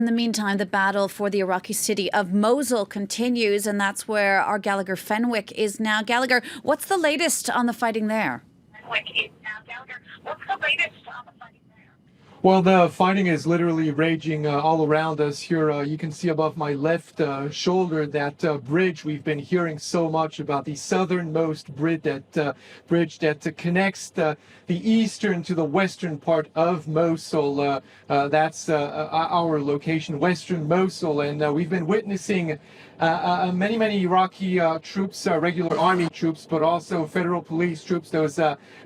In the meantime, the battle for the Iraqi city of Mosul continues, and that's where our Gallagher Fenwick is now. Gallagher, what's the latest on the fighting there? Well, the fighting is literally raging all around us here. You can see above my left shoulder that bridge we've been hearing so much about, the southernmost bridge that connects the eastern to the western part of Mosul. That's our location, western Mosul, and we've been witnessing many Iraqi troops, regular army troops, but also federal police troops, those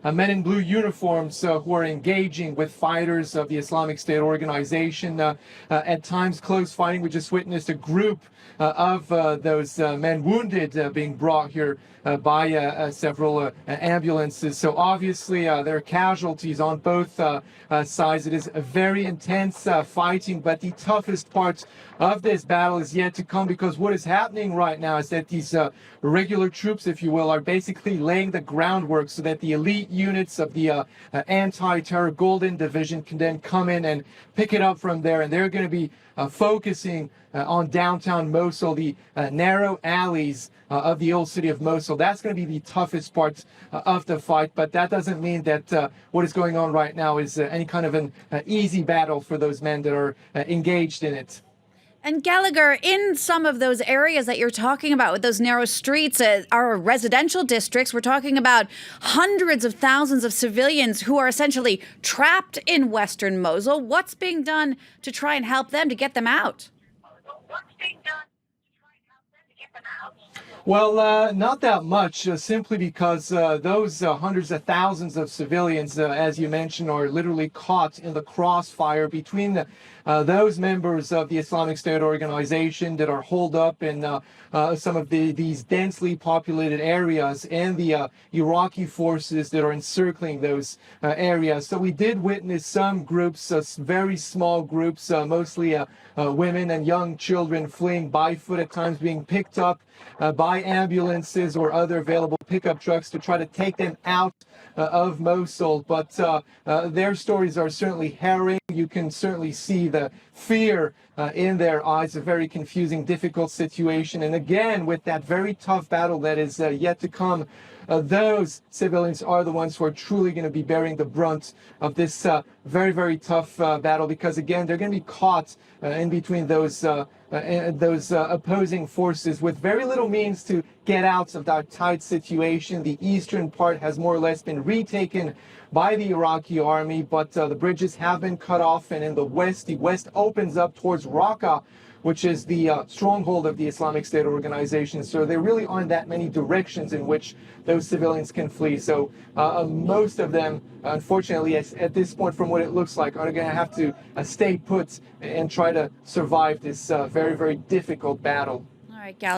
men in blue uniforms who are engaging with fighters of the Islamic State organization. At times, close fighting. We just witnessed a group of those men wounded being brought here by several ambulances. So obviously there are casualties on both sides. It is a very intense fighting, but the toughest part of this battle is yet to come, because what is happening right now is that these regular troops, if you will, are basically laying the groundwork so that the elite units of the anti-terror Golden Division can then come in and pick it up from there, and they're going to be focusing on downtown Mosul, the narrow alleys of the old city of Mosul. That's going to be the toughest part of the fight, but that doesn't mean that what is going on right now is any kind of an easy battle for those men that are engaged in it. And Gallagher, in some of those areas that you're talking about with those narrow streets are residential districts. We're talking about hundreds of thousands of civilians who are essentially trapped in western Mosul. What's being done to try and help them to get them out? Well, not that much, simply because those hundreds of thousands of civilians, as you mentioned, are literally caught in the crossfire between those members of the Islamic State organization that are holed up in some of these densely populated areas, and the Iraqi forces that are encircling those areas. So we did witness some groups, very small groups, mostly women and young children fleeing by foot, at times being picked up by ambulances or other available pickup trucks to try to take them out of Mosul. But their stories are certainly harrowing. You can certainly see the fear in their eyes, a very confusing, difficult situation. And again, with that very tough battle that is yet to come, those civilians are the ones who are truly going to be bearing the brunt of this very tough battle, because again, they're going to be caught in between those opposing forces with very little means to get out of that tight situation. The eastern part has more or less been retaken by the Iraqi army, but the bridges have been cut off, and in the west opens up towards Raqqa, which is the stronghold of the Islamic State organization. So there really aren't that many directions in which those civilians can flee. So most of them, unfortunately, at this point, from what it looks like, are going to have to stay put and try to survive this very difficult battle. All right, Gal.